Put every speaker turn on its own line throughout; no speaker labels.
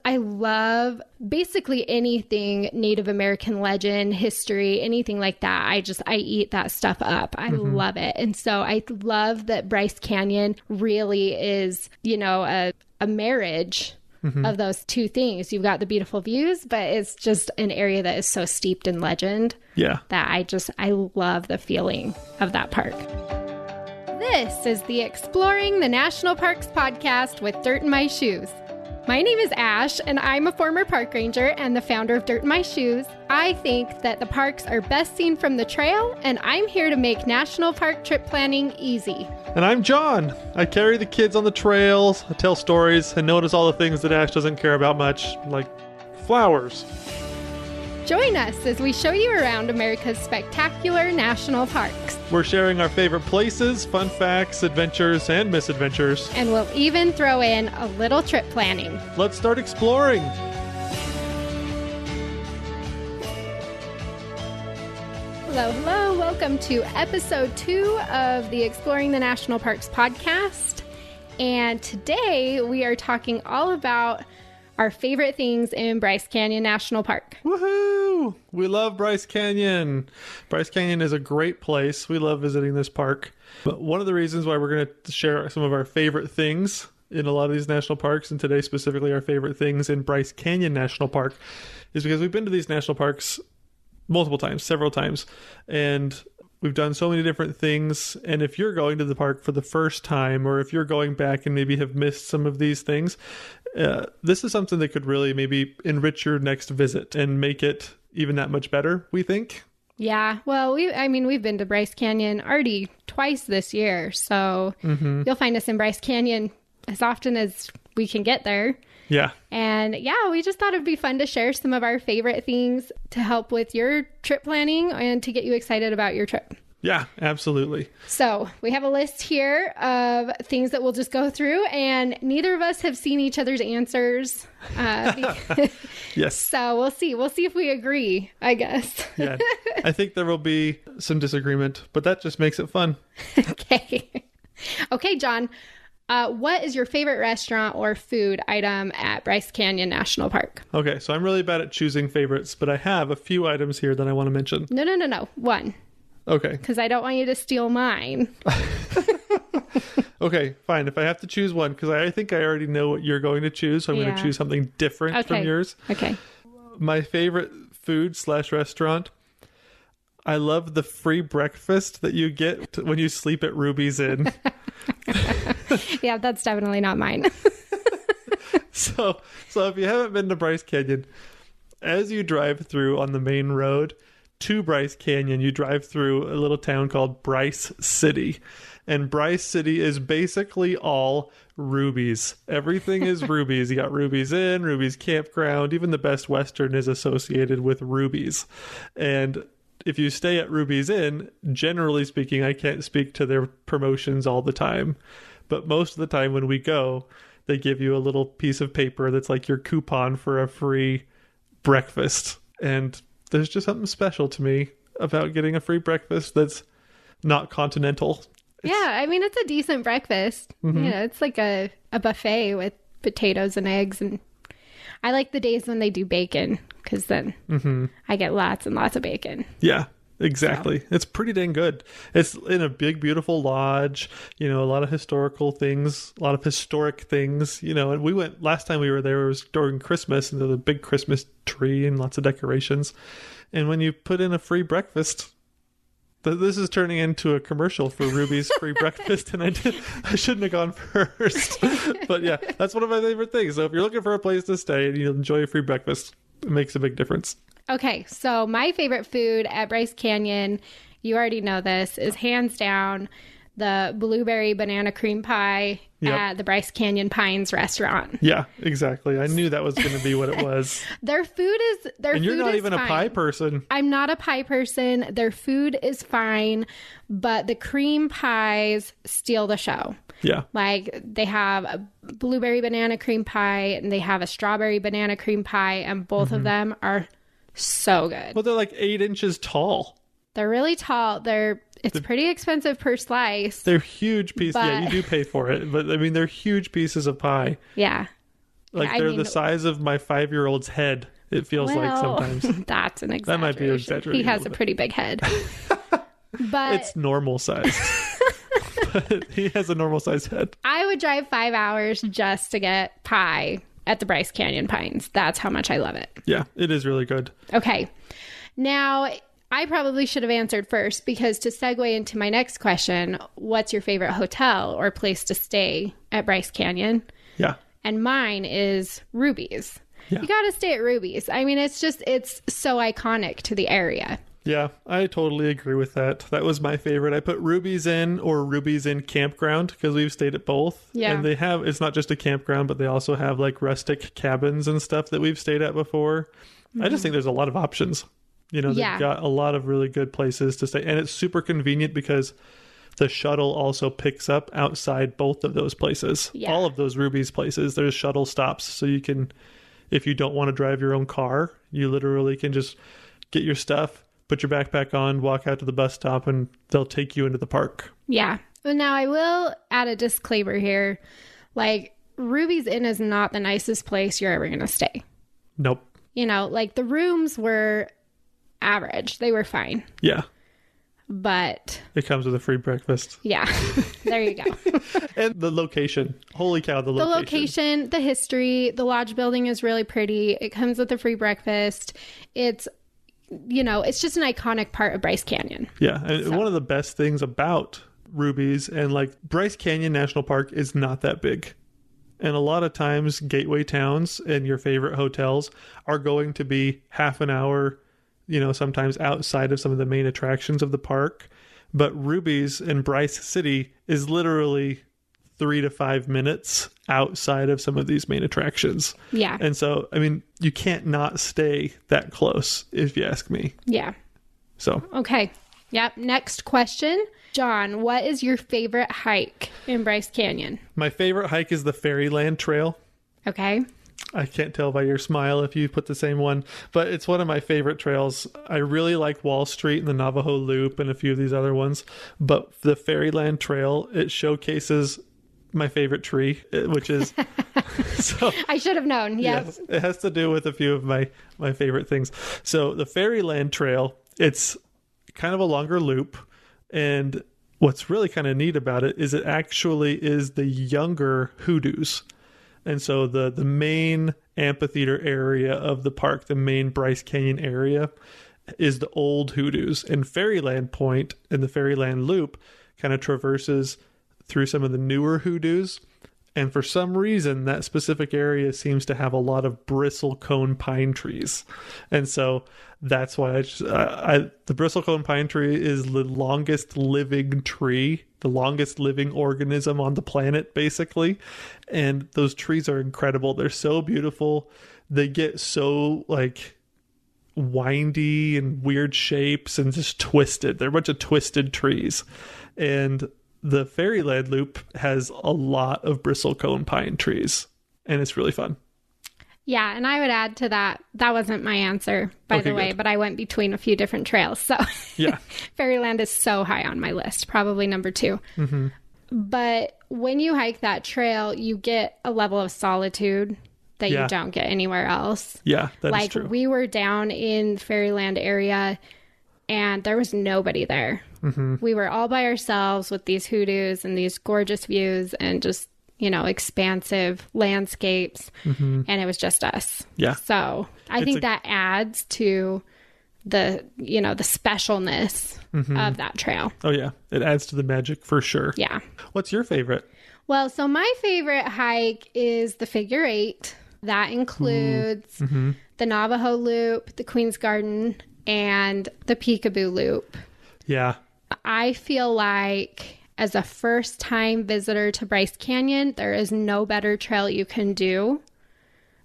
I love basically anything Native American legend, history, anything like that. I eat that stuff up. I love it. And so I love that Bryce Canyon really is, a marriage of those two things. You've got the beautiful views, but it's just an area that is so steeped in legend.
Yeah.
That I love the feeling of that park. This is the Exploring the National Parks podcast with Dirt in My Shoes. My name is Ash, and I'm a former park ranger and the founder of Dirt in My Shoes. I think that the parks are best seen from the trail, and I'm here to make national park trip planning easy.
And I'm John. I carry the kids on the trails, I tell stories, and notice all the things that Ash doesn't care about much, like flowers.
Join us as we show you around America's spectacular national parks.
We're sharing our favorite places, fun facts, adventures, and misadventures.
And we'll even throw in a little trip planning.
Let's start exploring.
Hello. Welcome to episode 2 of the Exploring the National Parks podcast. And today we are talking all about our favorite things in Bryce Canyon National Park.
Woohoo! We love Bryce Canyon. Bryce Canyon is a great place. We love visiting this park. But one of the reasons why we're going to share some of our favorite things in a lot of these national parks, and today specifically our favorite things in Bryce Canyon National Park, is because we've been to these national parks multiple times, several times, and we've done so many different things. And if you're going to the park for the first time, or if you're going back and maybe have missed some of these things, this is something that could really maybe enrich your next visit and make it even that much better, we think.
Yeah, well, we've been to Bryce Canyon already twice this year, so you'll find us in Bryce Canyon as often as we can get there.
Yeah.
And yeah, we just thought it'd be fun to share some of our favorite things to help with your trip planning and to get you excited about your trip.
Yeah, absolutely.
So we have a list here of things that we'll just go through, and neither of us have seen each other's answers.
Yes.
So we'll see. We'll see if we agree, I guess.
Yeah. I think there will be some disagreement, but that just makes it fun.
Okay. Okay, John. What is your favorite restaurant or food item at Bryce Canyon National Park?
Okay, so I'm really bad at choosing favorites, but I have a few items here that I want to mention.
No. One.
Okay.
Because I don't want you to steal mine.
Okay, fine. If I have to choose one, because I think I already know what you're going to choose, so I'm going to choose something different from yours.
Okay.
My favorite food/restaurant, I love the free breakfast that you get when you sleep at Ruby's Inn.
Yeah, that's definitely not mine.
So if you haven't been to Bryce Canyon, as you drive through on the main road to Bryce Canyon, you drive through a little town called Bryce City. And Bryce City is basically all Ruby's. Everything is Ruby's. You got Ruby's Inn, Ruby's Campground. Even the Best Western is associated with Ruby's. And if you stay at Ruby's Inn, generally speaking, I can't speak to their promotions all the time, but most of the time when we go, they give you a little piece of paper that's like your coupon for a free breakfast. And there's just something special to me about getting a free breakfast that's not continental.
It's a decent breakfast. It's like a buffet with potatoes and eggs, and I like the days when they do bacon, because then I get lots and lots of bacon.
Yeah, exactly. So. It's pretty dang good. It's in a big, beautiful lodge, a lot of historical things, a lot of historic things, and we went, last time we were there, it was during Christmas, and there's a big Christmas tree and lots of decorations. And when you put in a free breakfast, this is turning into a commercial for Ruby's free breakfast, and I shouldn't have gone first. But yeah, that's one of my favorite things. So if you're looking for a place to stay and you enjoy a free breakfast, it makes a big difference.
Okay, so my favorite food at Bryce Canyon, you already know this, is hands down the blueberry banana cream pie at the Bryce Canyon Pines restaurant.
Yeah, exactly. I knew that was going to be what it was.
Their food is
And you're not even
fine.
a pie person.
I'm not a pie person. Their food is fine, but the cream pies steal the show.
Yeah.
Like, they have a blueberry banana cream pie and they have a strawberry banana cream pie, and both of them are so good.
Well, they're like 8 inches tall.
They're really tall. It's pretty expensive per slice.
They're huge pieces. Yeah, you do pay for it, but I mean, they're huge pieces of pie.
Yeah.
Like they're the size of my 5-year-old's head. It feels like sometimes.
That's an exaggeration.
That might be exaggerated.
He has a pretty big head. But
it's normal size. But he has a normal sized head.
I would drive 5 hours just to get pie at the Bryce Canyon Pines. That's how much I love it.
Yeah, it is really good.
Okay. Now, I probably should have answered first because to segue into my next question, what's your favorite hotel or place to stay at Bryce Canyon?
Yeah.
And mine is Ruby's.
Yeah.
You got to stay at Ruby's. I mean, it's so iconic to the area.
Yeah, I totally agree with that. That was my favorite. I put Ruby's Inn or Ruby's Inn Campground because we've stayed at both.
Yeah.
And it's not just a campground, but they also have like rustic cabins and stuff that we've stayed at before. Mm-hmm. I just think there's a lot of options. You know, they've got a lot of really good places to stay. And it's super convenient because the shuttle also picks up outside both of those places. Yeah. All of those Ruby's places, there's shuttle stops. So you can, if you don't want to drive your own car, you literally can just get your stuff, put your backpack on, walk out to the bus stop, and they'll take you into the park.
Yeah. Well, now I will add a disclaimer here. Like, Ruby's Inn is not the nicest place you're ever going to stay.
Nope.
You know, like the rooms were average. They were fine.
Yeah.
But
it comes with a free breakfast.
Yeah. There you go.
And the location. Holy cow, the location.
The location, the history, the lodge building is really pretty. It comes with a free breakfast. It's, you know, it's just an iconic part of Bryce Canyon.
Yeah. And one of the best things about Ruby's and like Bryce Canyon National Park is not that big. And a lot of times gateway towns and your favorite hotels are going to be half an hour, you know, sometimes outside of some of the main attractions of the park. But Ruby's in Bryce City is literally 3 to 5 minutes outside of some of these main attractions.
Yeah.
And so, I mean, you can't not stay that close, if you ask me.
Yeah.
So.
Okay. Yep. Next question. John, what is your favorite hike in Bryce Canyon?
My favorite hike is the Fairyland Trail.
Okay.
I can't tell by your smile if you put the same one, but it's one of my favorite trails. I really like Wall Street and the Navajo Loop and a few of these other ones, but the Fairyland Trail, it showcases my favorite tree, which is so
I should have known. Yes.
It has to do with a few of my favorite things. So the Fairyland Trail, it's kind of a longer loop, and what's really kind of neat about it is it actually is the younger hoodoos. And so the main amphitheater area of the park, the main Bryce Canyon area, is the old hoodoos. And Fairyland Point and the Fairyland Loop kind of traverses through some of the newer hoodoos. And for some reason, that specific area seems to have a lot of bristlecone pine trees. And so that's why the bristlecone pine tree is the longest living tree, the longest living organism on the planet, basically. And those trees are incredible. They're so beautiful. They get so like windy and weird shapes and just twisted. They're a bunch of twisted trees. And the Fairyland Loop has a lot of bristlecone pine trees, and it's really fun.
Yeah, and I would add to that, that wasn't my answer, by the way, but I went between a few different trails. So yeah, Fairyland is so high on my list, probably number 2. Mm-hmm. But when you hike that trail, you get a level of solitude that you don't get anywhere else.
Yeah, that's true.
Like we were down in Fairyland area and there was nobody there. Mm-hmm. We were all by ourselves with these hoodoos and these gorgeous views and just, you know, expansive landscapes. Mm-hmm. And it was just us. Yeah. So I think that adds to the, you know, the specialness of that trail.
Oh, yeah. It adds to the magic for sure.
Yeah.
What's your favorite?
Well, so my favorite hike is the Figure 8. That includes the Navajo Loop, the Queen's Garden, and the Peekaboo Loop.
Yeah.
I feel like as a first-time visitor to Bryce Canyon, there is no better trail you can do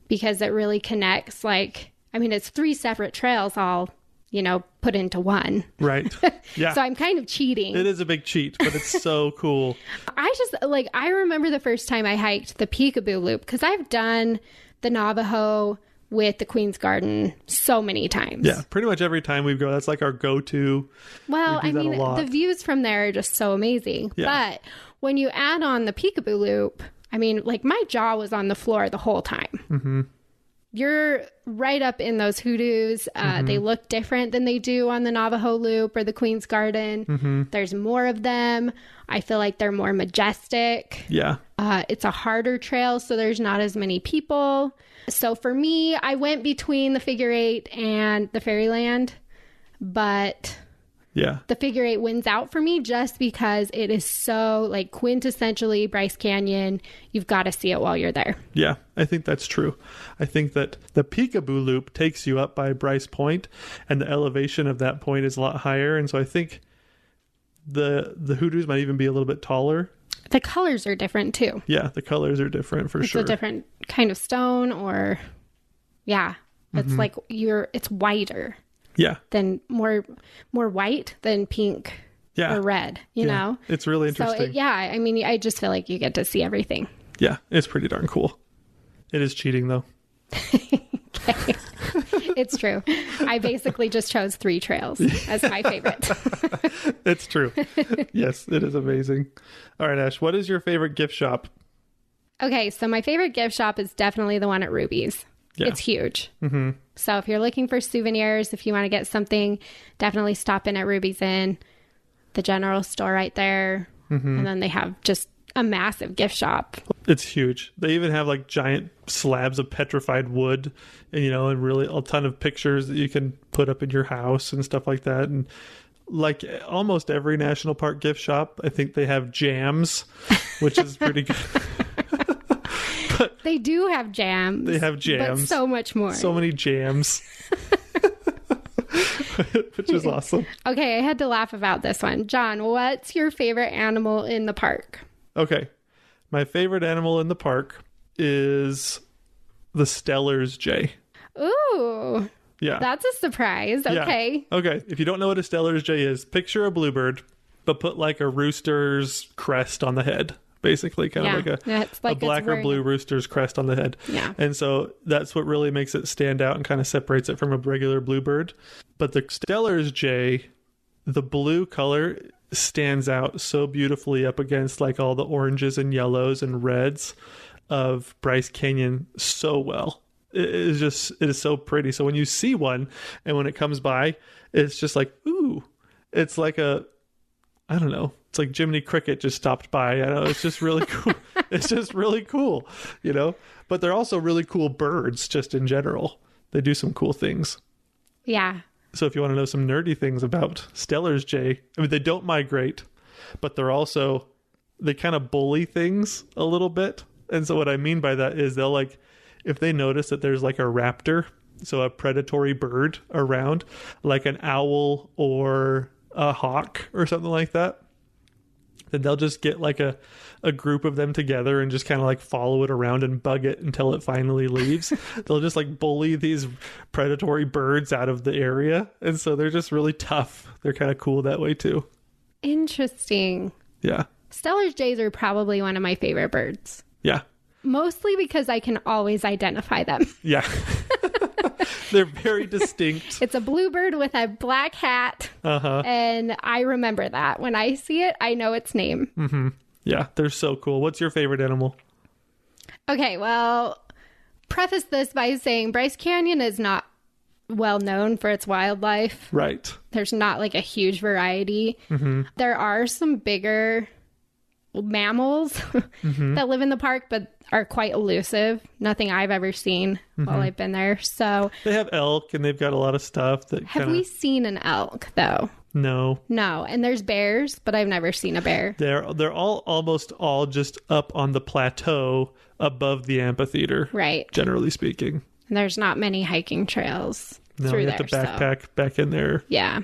because it really connects. Like, I mean, it's 3 separate trails all, you know, put into one.
Right. Yeah.
So I'm kind of cheating.
It is a big cheat, but it's so cool.
I remember the first time I hiked the Peekaboo Loop because I've done the Navajo with the Queen's Garden so many times.
Yeah, pretty much every time we go, that's like our go-to.
Well, I mean, the views from there are just so amazing. Yeah. But when you add on the Peekaboo Loop, I mean, like my jaw was on the floor the whole time.
Mm-hmm.
You're right up in those hoodoos. They look different than they do on the Navajo Loop or the Queen's Garden.
Mm-hmm.
There's more of them. I feel like they're more majestic.
Yeah.
It's a harder trail, so there's not as many people. So for me, I went between the Figure Eight and the Fairyland, but
yeah,
the Figure Eight wins out for me just because it is so like quintessentially Bryce Canyon. You've got to see it while you're there.
Yeah, I think that's true. I think that the Peekaboo Loop takes you up by Bryce Point, and the elevation of that point is a lot higher. And so I think the hoodoos might even be a little bit taller.
The colors are different too.
Yeah, the colors are different for sure.
It's a different kind of stone, or it's like it's whiter.
Yeah.
Than more white than pink or red, you know?
It's really interesting.
So I mean, I just feel like you get to see everything.
Yeah, it's pretty darn cool. It is cheating though.
Okay. It's true. I basically just chose 3 trails as my favorite.
It's true. Yes, it is amazing. All right, Ash, what is your favorite gift shop?
Okay, so my favorite gift shop is definitely the one at Ruby's. Yeah. It's huge.
Mm-hmm.
So if you're looking for souvenirs, if you want to get something, definitely stop in at Ruby's Inn, the general store right there. Mm-hmm. And then they have just a massive gift shop.
It's huge. They even have like giant slabs of petrified wood and, and really a ton of pictures that you can put up in your house and stuff like that. And like almost every national park gift shop, I think they have jams, which is pretty good.
They do have jams.
They have jams.
But so much more.
So many jams. Which is awesome.
Okay, I had to laugh about this one. John, what's your favorite animal in the park?
Okay. My favorite animal in the park is the Steller's jay.
Ooh.
Yeah.
That's a surprise. Okay.
Yeah. Okay. If you don't know what a Steller's jay is, picture a bluebird, but put like a rooster's crest on the head. Basically, kind of like a black or blue rooster's crest on the head.
Yeah.
And so that's what really makes it stand out and kind of separates it from a regular bluebird. But the Steller's jay, the blue color stands out so beautifully up against like all the oranges and yellows and reds of Bryce Canyon so well. It is so pretty. So when you see one and when it comes by, it's just like, ooh, it's like I don't know. It's like Jiminy Cricket just stopped by. I know, it's just really cool. It's just really cool, But they're also really cool birds just in general. They do some cool things.
Yeah.
So if you want to know some nerdy things about Steller's jay, I mean, they don't migrate, but they kind of bully things a little bit. And so what I mean by that is they'll if they notice that there's like a raptor, so a predatory bird around, like an owl or a hawk or something like that, then they'll just get like a group of them together and just kind of like follow it around and bug it until it finally leaves. They'll just like bully these predatory birds out of the area. And so they're just really tough. They're kind of cool that way too.
Interesting.
Yeah.
Steller's jays are probably one of my favorite birds.
Yeah.
Mostly because I can always identify them.
Yeah. They're very distinct.
It's a bluebird with a black hat.
Uh-huh.
And I remember that. When I see it, I know its name.
Mm-hmm. Yeah, they're so cool. What's your favorite animal?
Okay, well, preface this by saying Bryce Canyon is not well known for its wildlife.
Right.
There's not like a huge variety. Mm-hmm. There are some bigger mammals that live in the park, but are quite elusive. Nothing I've ever seen while I've been there. So
they have elk and they've got a lot of stuff that
have we seen an elk though?
No.
And there's bears, but I've never seen a bear.
They're almost all just up on the plateau above the amphitheater.
Right.
Generally speaking.
And there's not many hiking trails through
you
there.
have to backpack back in there.
Yeah.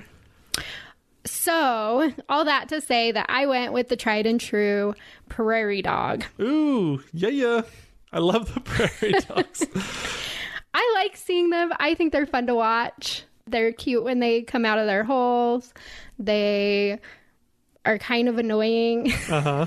So, all that to say that I went with the tried and true prairie dog.
Ooh, yeah. I love the prairie dogs.
I like seeing them. I think they're fun to watch. They're cute when they come out of their holes. They are kind of annoying.
Uh-huh.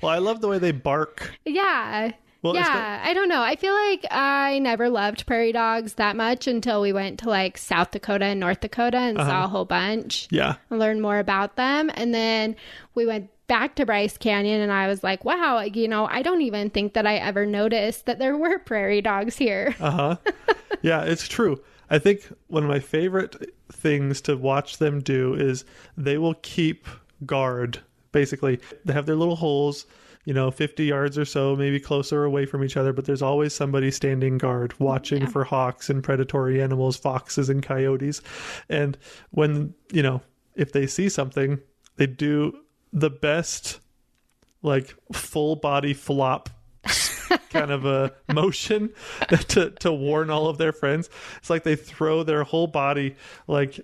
Well, I love the way they bark.
Yeah.
Well,
I don't know. I feel like I never loved prairie dogs that much until we went to like South Dakota and North Dakota and saw a whole bunch.
Yeah.
And learned more about them. And then we went back to Bryce Canyon and I was like, wow, I don't even think that I ever noticed that there were prairie dogs here.
Yeah, it's true. I think one of my favorite things to watch them do is they will keep guard. Basically, they have their little holes, 50 yards or so, maybe closer away from each other, but there's always somebody standing guard watching for hawks and predatory animals, foxes and coyotes. And when, if they see something, they do the best, like, full body flop kind of a motion to warn all of their friends. It's like they throw their whole body, like,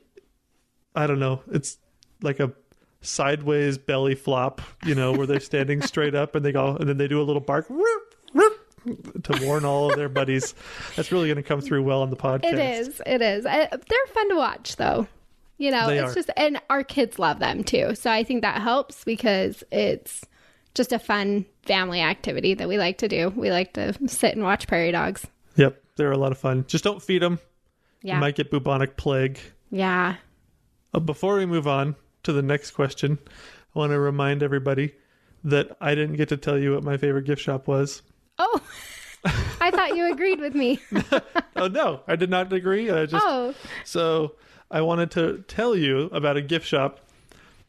I don't know, it's like a sideways belly flop, where they're standing straight up and they go, and then they do a little bark to warn all of their buddies. That's really going to come through well on the podcast.
It is. They're fun to watch, though. It's just, and our kids love them too. So I think that helps because it's just a fun family activity that we like to do. We like to sit and watch prairie dogs.
Yep. They're a lot of fun. Just don't feed them.
Yeah.
You might get bubonic plague.
Yeah.
Before we move on to the next question, I want to remind everybody that I didn't get to tell you what my favorite gift shop was.
Oh, I thought you agreed with me.
Oh, no, I did not agree. So I wanted to tell you about a gift shop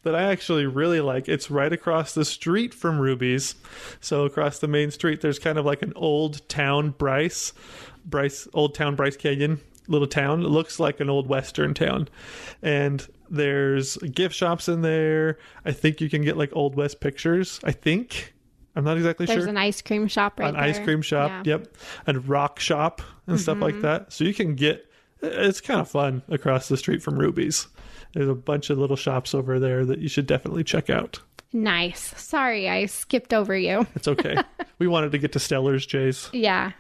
that I actually really like. It's right across the street from Ruby's. So across the main street, there's kind of like an old town Old Town Bryce Canyon little town. It looks like an old Western town. And there's gift shops in there. I think you can get like Old West pictures. I'm not exactly sure.
There's an ice cream shop right there.
An ice cream shop, yep. And rock shop and stuff like that. So you can it's kind of fun across the street from Ruby's. There's a bunch of little shops over there that you should definitely check out.
Nice. Sorry, I skipped over you.
It's okay. We wanted to get to Stellar's, Jays.
Yeah.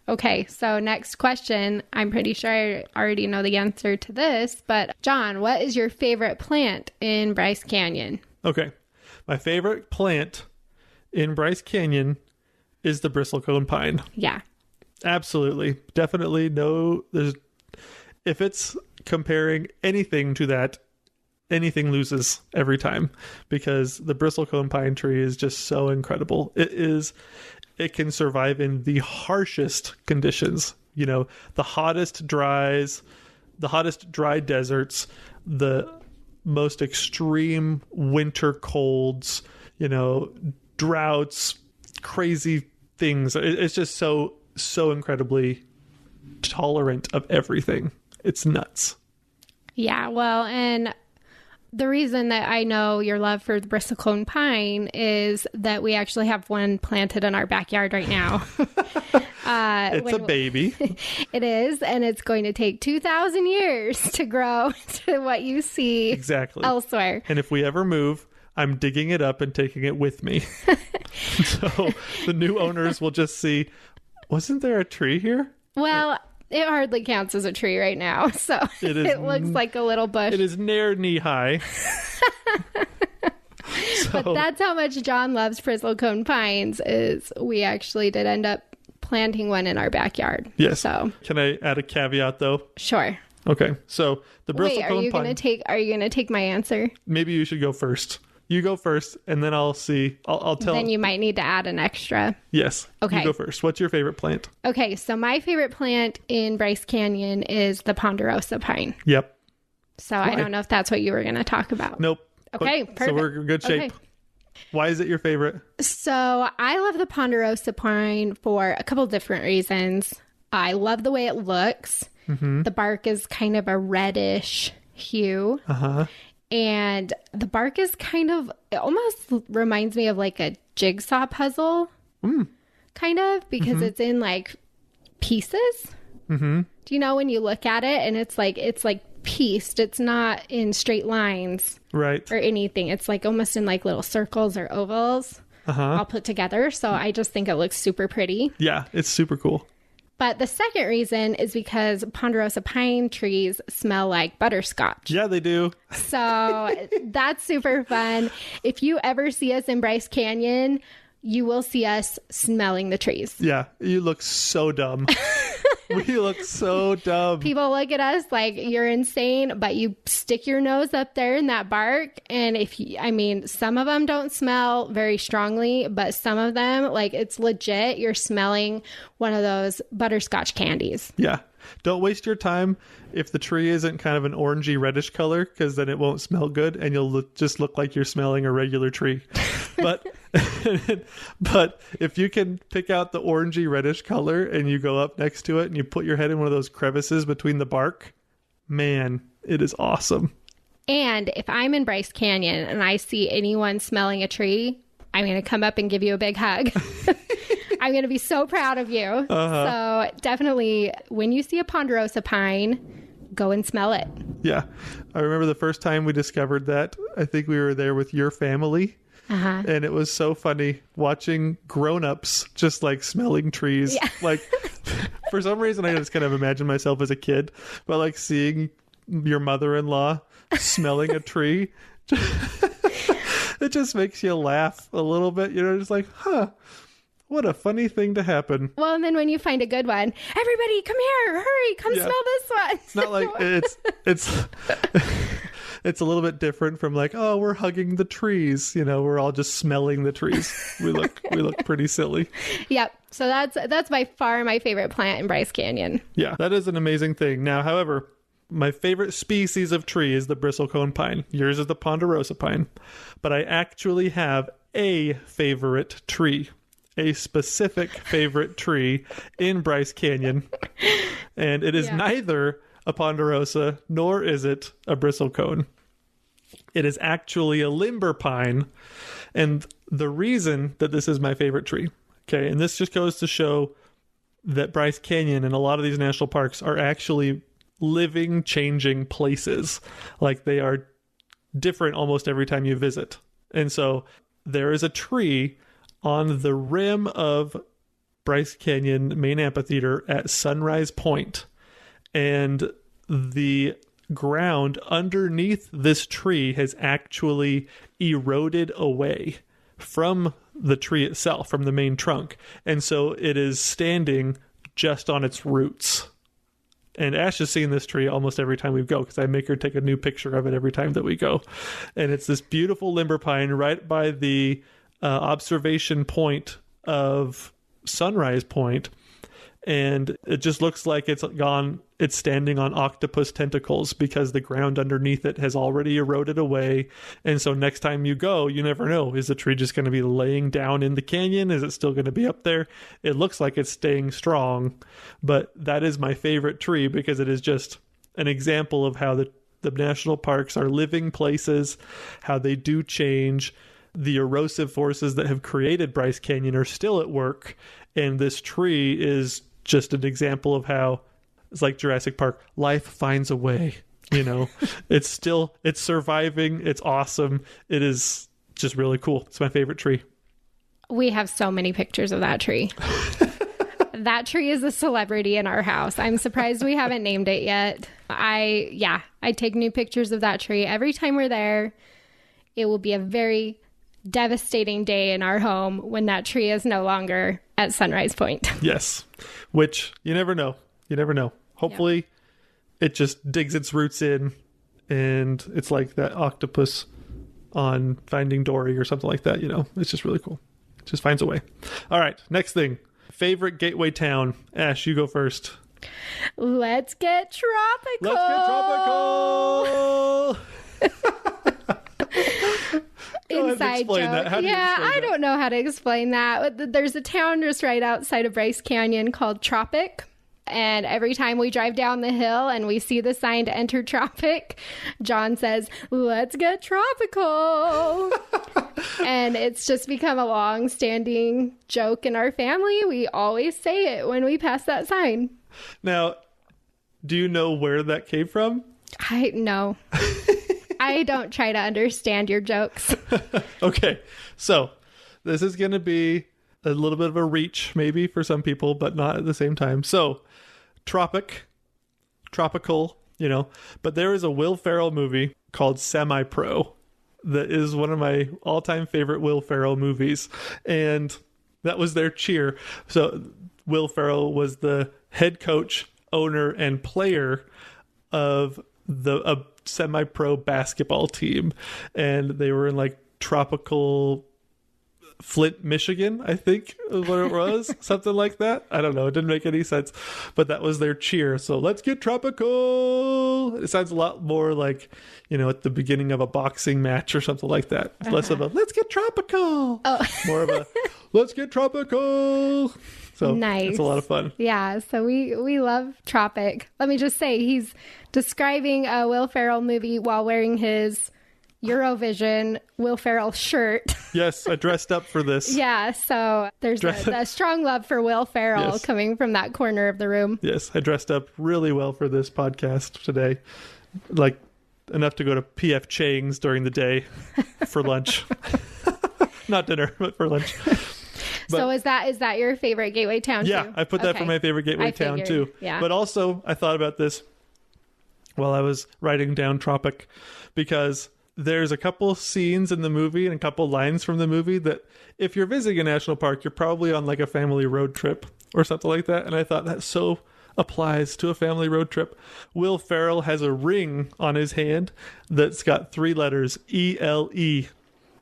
Okay, so next question. I'm pretty sure I already know the answer to this, but John, what is your favorite plant in Bryce Canyon?
Okay. My favorite plant in Bryce Canyon is the bristlecone pine.
Yeah.
Absolutely. Definitely if it's comparing anything to that, anything loses every time, because the bristlecone pine tree is just so incredible. It can survive in the harshest conditions, the hottest dry deserts, the most extreme winter colds, droughts, crazy things. It's just so incredibly tolerant of everything. It's nuts.
Yeah, well, and the reason that I know your love for the bristlecone pine is that we actually have one planted in our backyard right now.
It's a baby.
It is, and it's going to take 2,000 years to grow to what you see
exactly
elsewhere.
And if we ever move, I'm digging it up and taking it with me. So the new owners will just see, wasn't there a tree here?
Well, it hardly counts as a tree right now, so it looks like a little bush.
It is near knee high.
But that's how much John loves bristlecone pines, is we actually did end up planting one in our backyard.
Yes.
So
can I add a caveat though?
Sure.
Okay. So the bristlecone pine.
Are you gonna take my answer?
Maybe you should go first. You go first, and then I'll see. I'll tell.
Then you might need to add an extra.
Yes.
Okay.
You go first. What's your favorite plant?
Okay, so my favorite plant in Bryce Canyon is the ponderosa pine.
Yep.
So why? I don't know if that's what you were going to talk about.
Nope.
Okay, perfect.
So we're in good shape. Okay. Why is it your favorite?
So I love the ponderosa pine for a couple different reasons. I love the way it looks. Mm-hmm. The bark is kind of a reddish hue. Uh-huh. And the bark is it almost reminds me of like a jigsaw puzzle, kind of, because it's in like pieces. Mm-hmm. Do you know when you look at it and it's like pieced? It's not in straight lines,
right,
or anything. It's like almost in like little circles or ovals, all put together. So I just think it looks super pretty.
Yeah, it's super cool.
But the second reason is because ponderosa pine trees smell like butterscotch.
Yeah, they do.
So that's super fun. If you ever see us in Bryce Canyon, you will see us smelling the trees.
Yeah, you look so dumb. We look so dumb.
People look at us like you're insane, but you stick your nose up there in that bark. And some of them don't smell very strongly, but some of them, like, it's legit. You're smelling one of those butterscotch candies.
Yeah. Don't waste your time if the tree isn't kind of an orangey reddish color, because then it won't smell good and you'll just look like you're smelling a regular tree. But but if you can pick out the orangey reddish color and you go up next to it and you put your head in one of those crevices between the bark, man, it is awesome.
And if I'm in Bryce Canyon and I see anyone smelling a tree, I'm going to come up and give you a big hug. I'm going to be so proud of you. So definitely, when you see a ponderosa pine, go and smell it.
Yeah. I remember the first time we discovered that. I think we were there with your family. And it was so funny watching grown-ups just like smelling trees. Yeah. Like, for some reason, I just kind of imagine myself as a kid, but like seeing your mother-in-law smelling a tree, it just makes you laugh a little bit. You know, just like, what a funny thing to happen.
Well, and then when you find a good one, everybody come here, hurry, come smell this one.
It's not like it's a little bit different from like, oh, we're hugging the trees. You know, we're all just smelling the trees. We look pretty silly.
Yep. So that's by far my favorite plant in Bryce Canyon.
Yeah, that is an amazing thing. Now, however, my favorite species of tree is the bristlecone pine. Yours is the ponderosa pine. But I actually have a favorite tree. A specific favorite tree in Bryce Canyon. And it is neither a ponderosa nor is it a bristlecone. It is actually a limber pine. And the reason that this is my favorite tree, okay, and this just goes to show that Bryce Canyon and a lot of these national parks are actually living, changing places. Like, they are different almost every time you visit. And so there is a tree on the rim of Bryce Canyon Main Amphitheater at Sunrise Point. And the ground underneath this tree has actually eroded away from the tree itself, from the main trunk. And so it is standing just on its roots. And Ash has seen this tree almost every time we go, because I make her take a new picture of it every time that we go. And it's this beautiful limber pine right by the observation point of Sunrise Point, and it just looks like it's standing on octopus tentacles because the ground underneath it has already eroded away. And so next time you go, you never know, is the tree just going to be laying down in the canyon? Is it still going to be up there? It looks like it's staying strong, but that is my favorite tree because it is just an example of how the national parks are living places, how they do change. The erosive forces that have created Bryce Canyon are still at work, and this tree is just an example of how it's like Jurassic Park. Life finds a way, you know. It's surviving. It's awesome. It is just really cool. It's my favorite tree.
We have so many pictures of that tree. That tree is a celebrity in our house. I'm surprised we haven't named it yet. I take new pictures of that tree every time we're there. It will be a very devastating day in our home when that tree is no longer at Sunrise Point.
Yes, which you never know. You never know. Hopefully it just digs its roots in, and it's like that octopus on Finding Dory or something like that. You know, it's just really cool. It just finds a way. All right, next thing. Favorite gateway town. Ash, you go first.
Let's get tropical. Inside joke. I don't know how to explain that. There's a town just right outside of Bryce Canyon called Tropic. And every time we drive down the hill and we see the sign to enter Tropic, John says, "Let's get tropical." And it's just become a long-standing joke in our family. We always say it when we pass that sign.
Now, do you know where that came from?
No. I don't try to understand your jokes.
Okay, so this is going to be a little bit of a reach maybe for some people, but not at the same time. So, tropical, you know, but there is a Will Ferrell movie called Semi-Pro that is one of my all-time favorite Will Ferrell movies, and that was their cheer. So Will Ferrell was the head coach, owner, and player of a semi-pro basketball team, and they were in like tropical Flint, Michigan, I think is what it was. Something like that. I don't know. It didn't make any sense, but that was their cheer. So let's get tropical. It sounds a lot more like, at the beginning of a boxing match or something like that. It's less of a let's get tropical.
Oh.
More of a let's get tropical. So
nice.
It's a lot of fun.
Yeah. So we love Tropic. Let me just say, he's describing a Will Ferrell movie while wearing his Eurovision Will Ferrell shirt.
Yes, I dressed up for this.
Yeah, so there's a strong love for Will Ferrell
Yes.
coming from that corner of the room.
Yes, I dressed up really well for this podcast today. Like enough to go to PF Chang's during the day for lunch. Not dinner, but for lunch.
So is that your favorite gateway town too?
Yeah, I put that for my favorite gateway town too.
Yeah.
But also I thought about this while I was writing down Tropic, because there's a couple scenes in the movie and a couple lines from the movie that if you're visiting a national park, you're probably on like a family road trip or something like that. And I thought that so applies to a family road trip. Will Ferrell has a ring on his hand that's got 3 letters, ELE,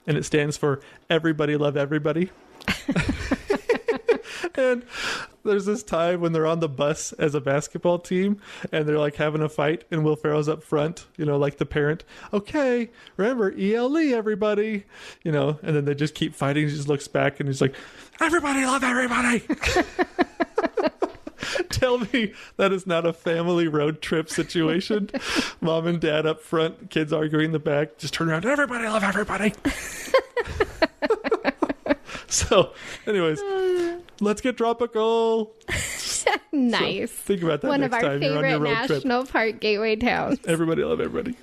and it stands for Everybody Love Everybody. And there's this time when they're on the bus as a basketball team and they're like having a fight, and Will Ferrell's up front, like the parent. Okay, remember ELE, everybody. And then they just keep fighting. He just looks back and he's like, everybody love everybody. Tell me that is not a family road trip situation. Mom and dad up front, kids arguing in the back, just turn around, everybody love everybody. So, anyways, let's get tropical.
Nice.
So think about that
One
next
of our
time you're on your
favorite
road trip.
national park gateway towns.
Everybody love everybody.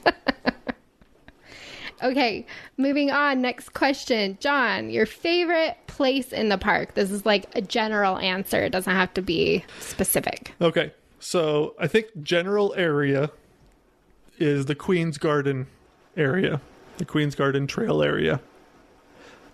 Okay, moving on. Next question. John, your favorite place in the park? This is like a general answer. It doesn't have to be specific.
Okay, so I think general area is the Queen's Garden area, the Queen's Garden Trail area.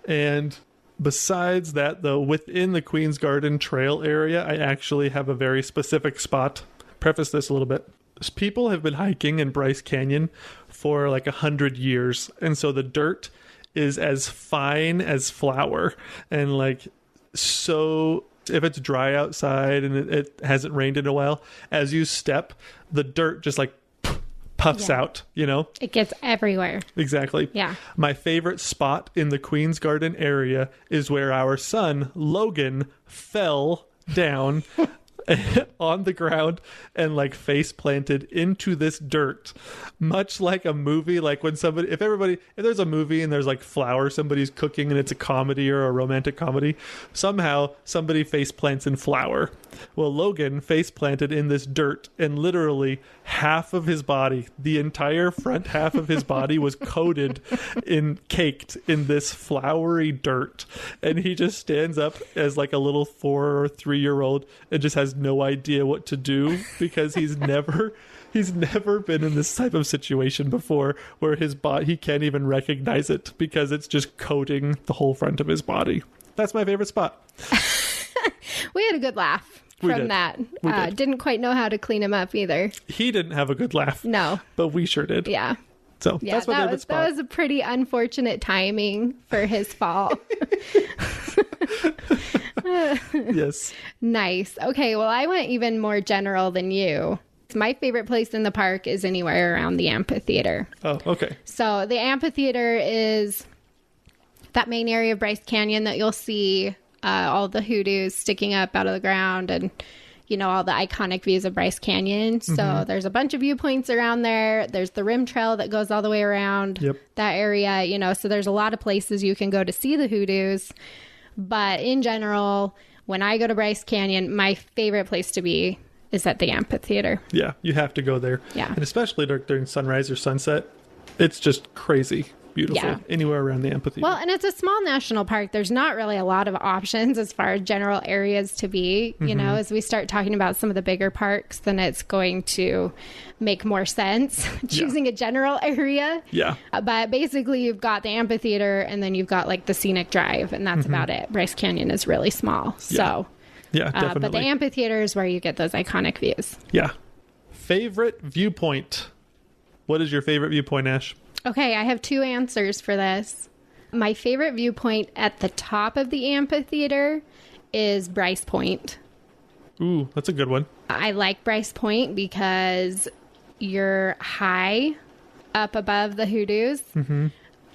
And besides that, though, within the Queen's Garden Trail area, I actually have a very specific spot. Preface this a little bit. People have been hiking in Bryce Canyon for like 100 years. And so the dirt is as fine as flour. And like, so if it's dry outside and it hasn't rained in a while, as you step, the dirt just like puffs out, It
gets everywhere.
Exactly.
Yeah.
My favorite spot in the Queen's Garden area is where our son, Logan, fell down on the ground and like face planted into this dirt, much like a movie. Like when if there's a movie and there's like flour somebody's cooking and it's a comedy or a romantic comedy, somehow somebody face plants in flour. Well, Logan face planted in this dirt, and literally half of his body, the entire front half of his body, was caked in this floury dirt. And he just stands up as like a little 4 or 3-year-old and just has no idea what to do, because he's never been in this type of situation before where his body, he can't even recognize it because it's just coating the whole front of his body. That's my favorite spot.
We had a good laugh from that. Didn't quite know how to clean him up either.
He didn't have a good laugh.
No.
But we sure did.
Yeah.
So that's my favorite spot.
That was a pretty unfortunate timing for his fall.
Yes.
Nice. Okay, well, I went even more general than you. My favorite place in the park is anywhere around the amphitheater.
Oh, okay. So
the amphitheater is that main area of Bryce Canyon that you'll see all the hoodoos sticking up out of the ground, and all the iconic views of Bryce Canyon. So there's a bunch of viewpoints around there. There's the rim trail that goes all the way around that area, so there's a lot of places you can go to see the hoodoos. But in general, when I go to Bryce Canyon, my favorite place to be is at the amphitheater.
Yeah, you have to go there.
Yeah.
And especially during sunrise or sunset, it's just crazy beautiful anywhere around the amphitheater.
Well, and it's a small national park. There's not really a lot of options as far as general areas to be. As we start talking about some of the bigger parks, then it's going to make more sense choosing a general area.
Yeah.
But basically, you've got the amphitheater, and then you've got like the scenic drive, and that's about it. Bryce Canyon is really small. So
Yeah, definitely.
But the amphitheater is where you get those iconic views.
Yeah. Favorite viewpoint. What is your favorite viewpoint, Ash?
Okay, I have 2 answers for this. My favorite viewpoint at the top of the amphitheater is Bryce Point.
Ooh, that's a good one.
I like Bryce Point because you're high up above the hoodoos.
Mm-hmm.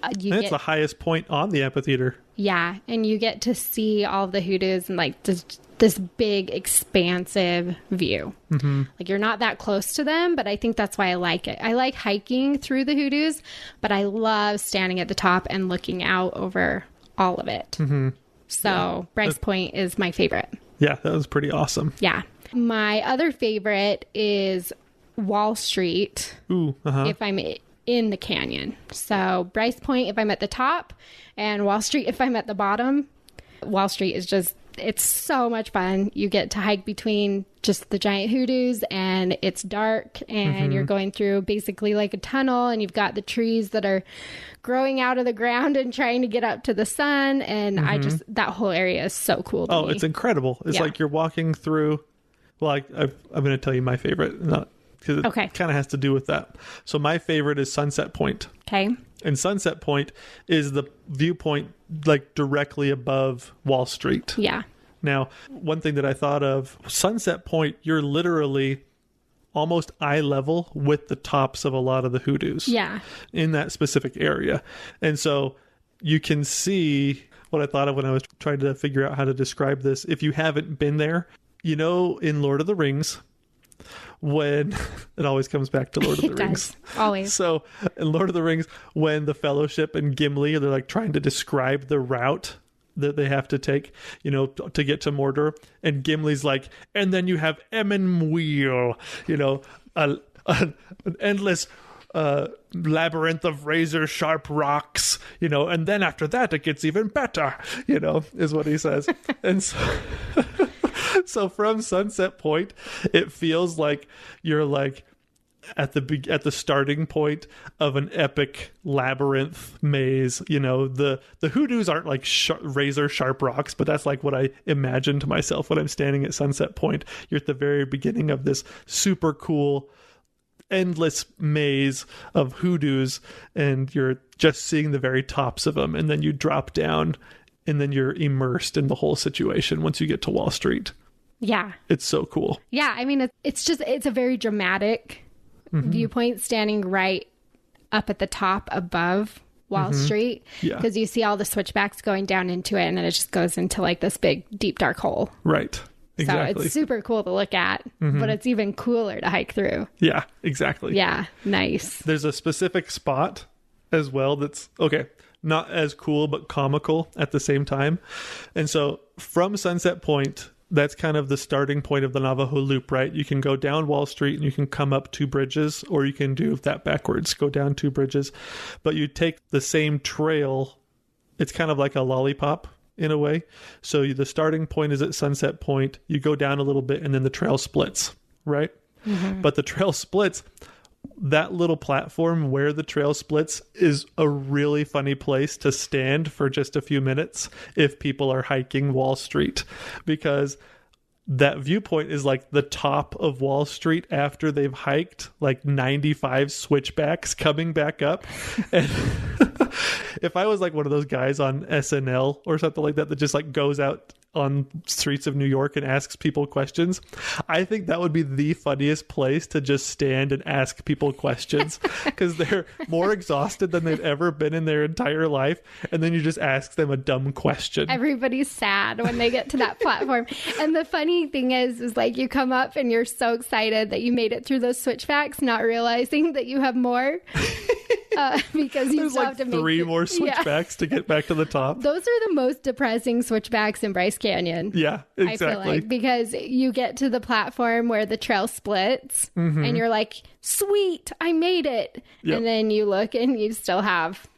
It's the highest point on the amphitheater.
Yeah, and you get to see all the hoodoos and like this big expansive view.
Mm-hmm.
Like you're not that close to them, but I think that's why I like it. I like hiking through the hoodoos, but I love standing at the top and looking out over all of it.
Mm-hmm.
So Bryce Point is my favorite.
Yeah, that was pretty awesome.
Yeah. My other favorite is Wall Street.
Ooh,
if I'm in the canyon. So Bryce Point if I'm at the top, and Wall Street if I'm at the bottom. Wall Street is just, it's so much fun. You get to hike between just the giant hoodoos, and it's dark, and you're going through basically like a tunnel, and you've got the trees that are growing out of the ground and trying to get up to the sun. And I just, that whole area is so cool to me.
It's incredible. It's like you're walking through, well, I'm going to tell you my favorite, because it kind of has to do with that. So my favorite is Sunset Point.
Okay.
And Sunset Point is the viewpoint like directly above Wall Street.
Yeah.
Now, one thing that I thought of, Sunset Point, you're literally almost eye level with the tops of a lot of the hoodoos.
Yeah.
In that specific area. And so you can see what I thought of when I was trying to figure out how to describe this. If you haven't been there, in Lord of the Rings, when it always comes back to Lord of the Rings.
Always.
So in Lord of the Rings, when the Fellowship and Gimli, they're like trying to describe the route that they have to take, to get to Mordor. And Gimli's like, and then you have Emyn Muil, an endless labyrinth of razor sharp rocks, and then after that it gets even better, is what he says. And so so from Sunset Point, it feels like you're like at the starting point of an epic labyrinth maze. The hoodoos aren't like razor sharp rocks, but that's like what I imagine to myself when I'm standing at Sunset Point. You're at the very beginning of this super cool endless maze of hoodoos, and you're just seeing the very tops of them, and then you drop down, and then you're immersed in the whole situation once you get to Wall Street.
Yeah.
It's so cool.
Yeah. I mean, it's a very dramatic viewpoint, standing right up at the top above Wall Street.
Yeah.
Because you see all the switchbacks going down into it, and then it just goes into like this big, deep, dark hole.
Right. Exactly.
So it's super cool to look at, but it's even cooler to hike through.
Yeah, exactly.
Yeah. Nice.
There's a specific spot as well that's, not as cool, but comical at the same time. And so from Sunset Point, that's kind of the starting point of the Navajo Loop, right? You can go down Wall Street and you can come up 2 bridges, or you can do that backwards, go down 2 bridges. But you take the same trail. It's kind of like a lollipop in a way. So the starting point is at Sunset Point. You go down a little bit, and then the trail splits, right? But the trail splits. That little platform where the trail splits is a really funny place to stand for just a few minutes if people are hiking Wall Street, because that viewpoint is like the top of Wall Street after they've hiked like 95 switchbacks coming back up. And if I was like one of those guys on SNL or something like that just like goes out on streets of New York and asks people questions, I think that would be the funniest place to just stand and ask people questions, because they're more exhausted than they've ever been in their entire life, and then you just ask them a dumb question.
Everybody's sad when they get to that platform. And the funny thing is like you come up and you're so excited that you made it through those switchbacks, not realizing that you have more. Because you still have to make
3 more switchbacks to get back to the top.
Those are the most depressing switchbacks in Bryce Canyon.
Yeah, exactly.
I feel like, because you get to the platform where the trail splits and you're like, sweet, I made it. Yep. And then you look and you still have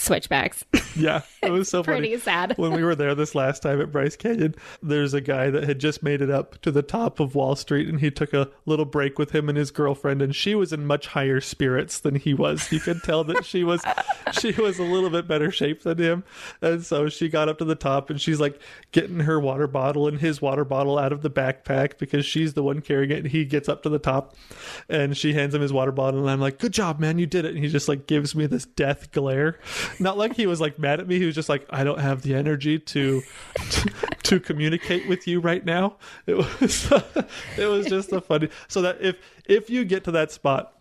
switchbacks.
Yeah, it was so
Pretty
funny.
sad.
When we were there this last time at Bryce Canyon, there's a guy that had just made it up to the top of Wall Street, and he took a little break with him and his girlfriend, and she was in much higher spirits than he was. You could tell that she was a little bit better shape than him. And so she got up to the top, and she's like getting her water bottle and his water bottle out of the backpack because she's the one carrying it, and he gets up to the top, and she hands him his water bottle, and I'm like, good job, man, you did it. And he just like gives me this death glare. Not like he was like mad at me. He was just like, I don't have the energy to communicate with you right now. It was just a funny. So that if you get to that spot,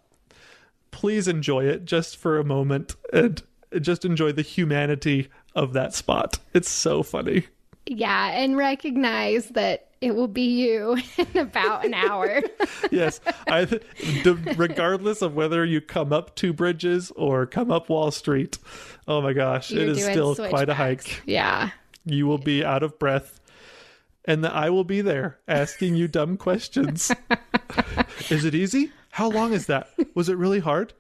please enjoy it just for a moment and just enjoy the humanity of that spot. It's so funny.
Yeah, and recognize that it will be you in about an hour.
Yes. Regardless of whether you come up 2 bridges or come up Wall Street, oh my gosh, it is still quite a hike.
Yeah.
You will be out of breath, and I will be there asking you dumb questions. Is it easy? How long is that? Was it really hard?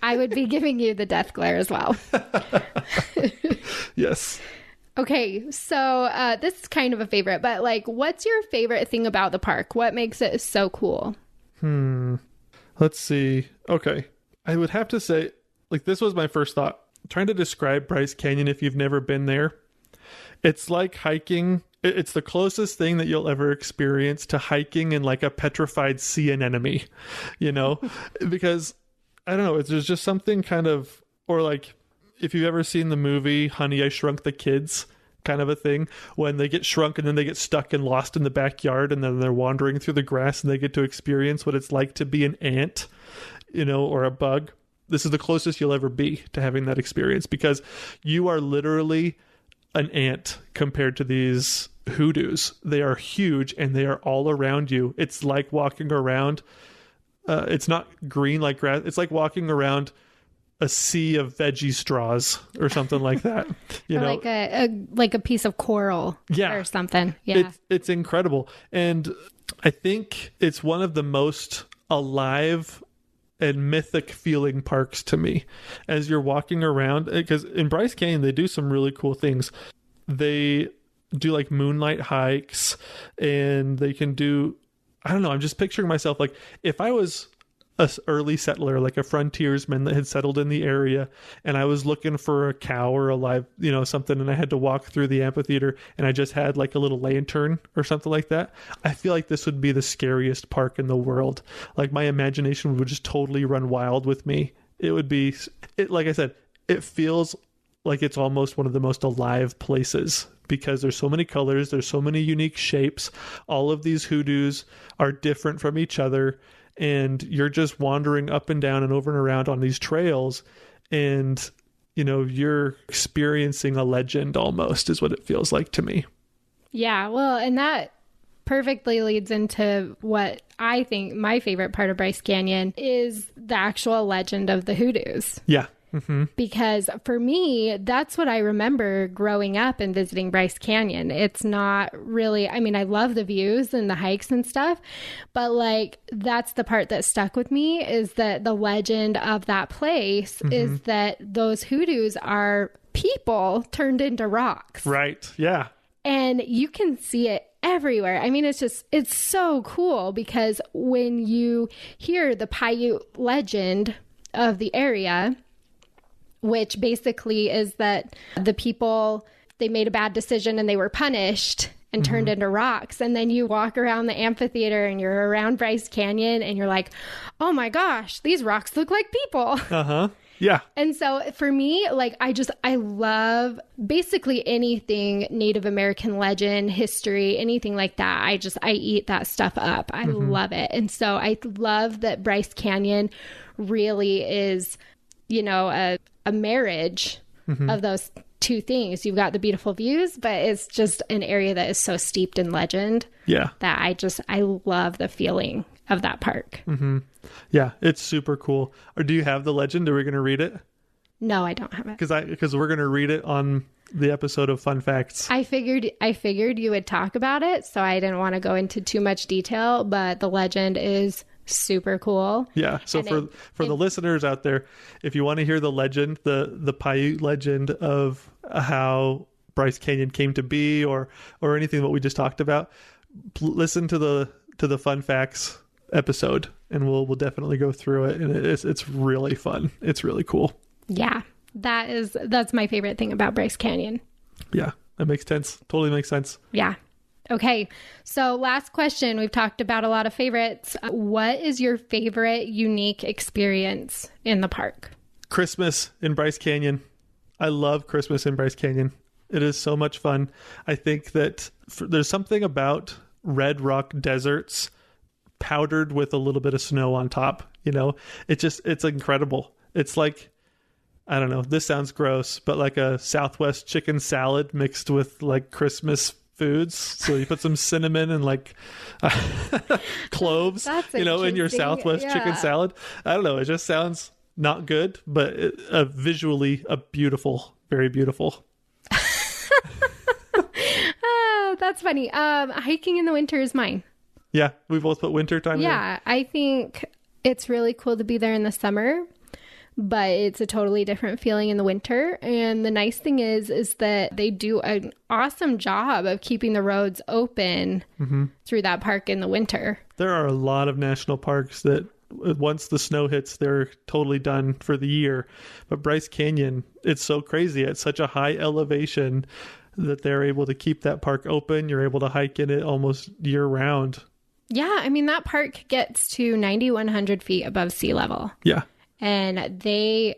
I would be giving you the death glare as well.
Yes.
Okay, so this is kind of a favorite, but like, what's your favorite thing about the park? What makes it so cool?
Let's see. Okay. I would have to say, like, this was my first thought. Trying to describe Bryce Canyon if you've never been there. It's like hiking. It's the closest thing that you'll ever experience to hiking in like a petrified sea anemone, you know? Because, I don't know, there's just something kind of, or like, if you've ever seen the movie Honey, I Shrunk the Kids, kind of a thing, when they get shrunk and then they get stuck and lost in the backyard, and then they're wandering through the grass and they get to experience what it's like to be an ant, you know, or a bug. This is the closest you'll ever be to having that experience, because you are literally an ant compared to these hoodoos. They are huge and they are all around you. It's like walking around. It's not green like grass. It's like walking around a sea of veggie straws or something like that. You know,
like a piece of coral,
yeah,
or something. Yeah,
it's incredible, and I think it's one of the most alive and mythic feeling parks to me as you're walking around. Because in Bryce Canyon, they do some really cool things. They do like moonlight hikes, and they can do, I don't know, I'm just picturing myself like if I was a early settler, like a frontiersman that had settled in the area, and I was looking for a cow or a live, you know, something, and I had to walk through the amphitheater, and I just had like a little lantern or something like that. I feel like this would be the scariest park in the world. Like my imagination would just totally run wild with me. It would be, like I said, it feels like it's almost one of the most alive places, because there's so many colors, there's so many unique shapes. All of these hoodoos are different from each other. And you're just wandering up and down and over and around on these trails, and, you know, you're experiencing a legend almost, is what it feels like to me.
Yeah, well, and that perfectly leads into what I think my favorite part of Bryce Canyon is, the actual legend of the hoodoos.
Yeah. Mm-hmm.
Because for me, that's what I remember growing up and visiting Bryce Canyon. It's not really, I mean, I love the views and the hikes and stuff, but like, that's the part that stuck with me, is that the legend of that place is that those hoodoos are people turned into rocks.
Right. Yeah.
And you can see it everywhere. I mean, it's so cool, because when you hear the Paiute legend of the area, which basically is that the people, they made a bad decision and they were punished and turned into rocks. And then you walk around the amphitheater and you're around Bryce Canyon and you're like, oh my gosh, these rocks look like people.
Uh-huh. Yeah.
And so for me, like, I love basically anything Native American legend, history, anything like that. I eat that stuff up. I love it. And so I love that Bryce Canyon really is, you know, a marriage of those two things. You've got the beautiful views, but it's just an area that is so steeped in legend. Yeah. That I love the feeling of that park.
Yeah, it's super cool. Or do you have the legend? Are we going to read it?
No, I don't have it.
Because we're going to read it on the episode of Fun Facts.
I figured you would talk about it, so I didn't want to go into too much detail, but the legend is super cool.
Yeah. So for the listeners out there, if you want to hear the legend, the Paiute legend of how Bryce Canyon came to be, or anything that we just talked about, listen to the fun facts episode, and we'll definitely go through it. And it's really fun. It's really cool.
Yeah. That's my favorite thing about Bryce Canyon.
Yeah, that makes sense. Totally makes sense.
Yeah. Okay. So last question. We've talked about a lot of favorites. What is your favorite unique experience in the park?
Christmas in Bryce Canyon. I love Christmas in Bryce Canyon. It is so much fun. I think that there's something about red rock deserts powdered with a little bit of snow on top. It's incredible. It's like, I don't know, this sounds gross, but like a Southwest chicken salad mixed with like Christmas foods. So you put some cinnamon and like cloves, in your Southwest chicken salad. I don't know. It just sounds not good, but visually very beautiful.
Oh, that's funny. Hiking in the winter is mine.
Yeah, we both put winter time in.
Yeah, I think it's really cool to be there in the summer, but it's a totally different feeling in the winter. And the nice thing is that they do an awesome job of keeping the roads open through that park in the winter. There
are a lot of national parks that once the snow hits, they're totally done for the year. But Bryce Canyon, it's so crazy. At such a high elevation that they're able to keep that park open. You're able to hike in it almost year round.
Yeah, I mean, that park gets to 9,100 feet above sea level.
Yeah.
And the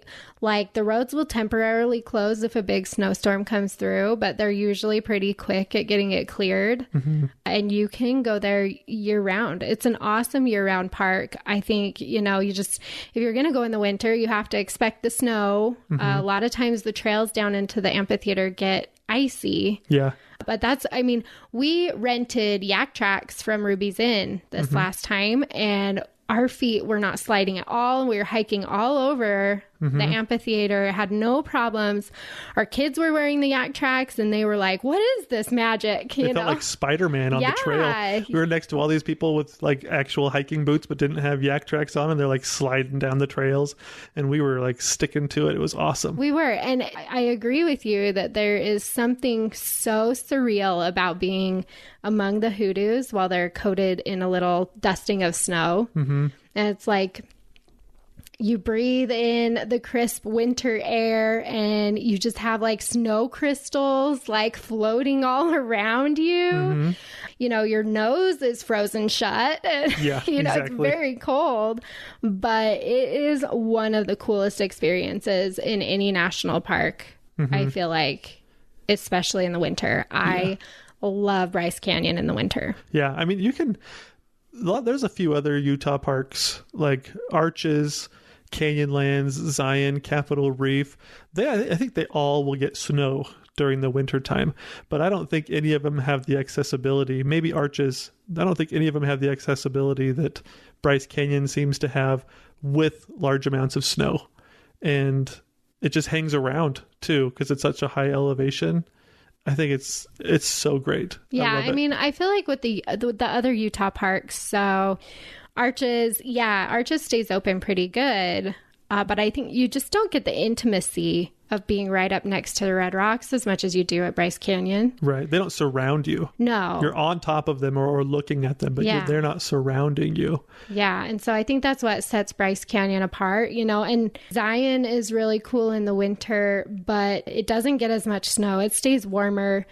roads will temporarily close if a big snowstorm comes through, but they're usually pretty quick at getting it cleared. And you can go there year round. It's an awesome year round park. I think, if you're going to go in the winter, you have to expect the snow. A lot of times the trails down into the amphitheater get icy.
Yeah.
But we rented yak tracks from Ruby's Inn this last time, and our feet were not sliding at all. We were hiking all over the amphitheater, had no problems. Our kids were wearing the yak tracks, and they were like, what is this magic?
They felt like Spider-Man on the trail. We were next to all these people with like actual hiking boots, but didn't have yak tracks on, and they're like sliding down the trails, and we were like sticking to it. It was awesome.
We were. And I agree with you that there is something so surreal about being among the hoodoos while they're coated in a little dusting of snow. And it's like, you breathe in the crisp winter air, and you just have like snow crystals like floating all around you. Your nose is frozen shut.
Yeah, exactly.
It's very cold, but it is one of the coolest experiences in any national park. I feel like, especially in the winter. I love Bryce Canyon in the winter.
Yeah, I mean, there's a few other Utah parks like Arches, Canyonlands, Zion, Capitol Reef. I think they all will get snow during the winter time, but I don't think any of them have the accessibility. Maybe Arches. I don't think any of them have the accessibility that Bryce Canyon seems to have with large amounts of snow. And it just hangs around too, because it's such a high elevation. I think it's so great.
Yeah, I mean, I feel like with the other Utah parks, so Arches stays open pretty good, but I think you just don't get the intimacy of being right up next to the Red Rocks as much as you do at Bryce Canyon.
Right. They don't surround you.
No.
You're on top of them or looking at them, but they're not surrounding you.
Yeah. And so I think that's what sets Bryce Canyon apart, and Zion is really cool in the winter, but it doesn't get as much snow. It stays warmer.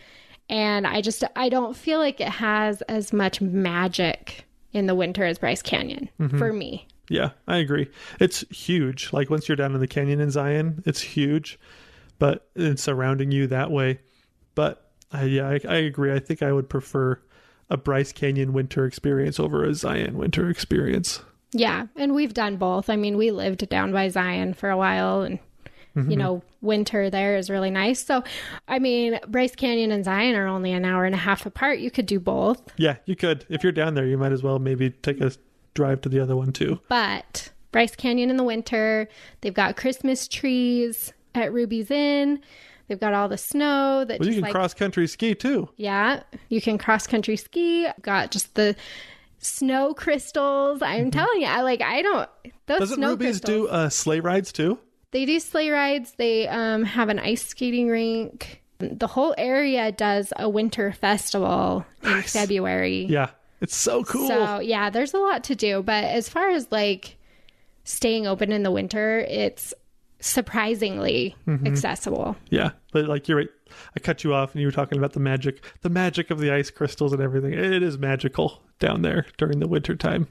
And I don't feel like it has as much magic in the winter as Bryce Canyon for me.
Yeah, I agree. It's huge. Like once you're down in the canyon in Zion, it's huge, but it's surrounding you that way. But I agree. I think I would prefer a Bryce Canyon winter experience over a Zion winter experience.
Yeah, and we've done both. I mean, we lived down by Zion for a while, and winter there is really nice. So, I mean, Bryce Canyon and Zion are only an hour and a half apart. You could do both. Yeah,
you could. If you're down there, you might as well maybe take a drive to the other one too.
But Bryce Canyon in the winter, they've got Christmas trees at Ruby's Inn. They've got all the snow that
you can cross country ski too.
Yeah, you can cross country ski. Got just the snow crystals. I'm telling you, I don't. Those
Doesn't
snow
Ruby's
crystals,
do sleigh rides too?
They do sleigh rides. They have an ice skating rink. The whole area does a winter festival in February.
Yeah, it's so cool.
So yeah, there's a lot to do. But as far as like staying open in the winter, it's surprisingly accessible.
Yeah, but like you're right. I cut you off and you were talking about the magic of the ice crystals and everything. It is magical down there during the winter time.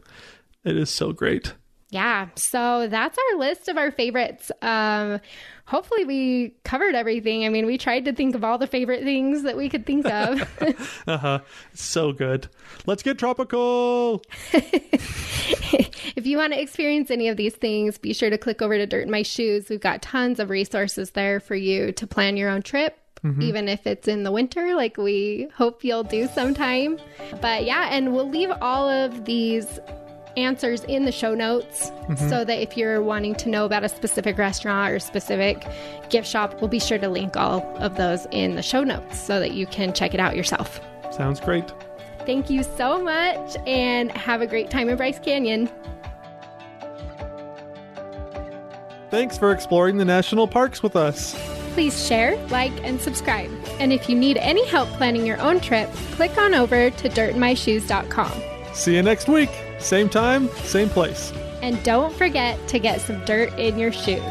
It is so great.
Yeah, so that's our list of our favorites. Hopefully we covered everything. I mean, we tried to think of all the favorite things that we could think of.
So good. Let's get tropical.
If you want to experience any of these things, be sure to click over to Dirt in My Shoes. We've got tons of resources there for you to plan your own trip. Even if it's in the winter, like we hope you'll do sometime. But yeah, and we'll leave all of these answers in the show notes so that if you're wanting to know about a specific restaurant or specific gift shop, we'll be sure to link all of those in the show notes so that you can check it out yourself.
Sounds great.
Thank you so much and have a great time in Bryce Canyon.
Thanks for exploring the national parks with us.
Please share, like, and subscribe. And if you need any help planning your own trip, click on over to dirtinmyshoes.com.
See you next week. Same time, same place.
And don't forget to get some dirt in your shoes.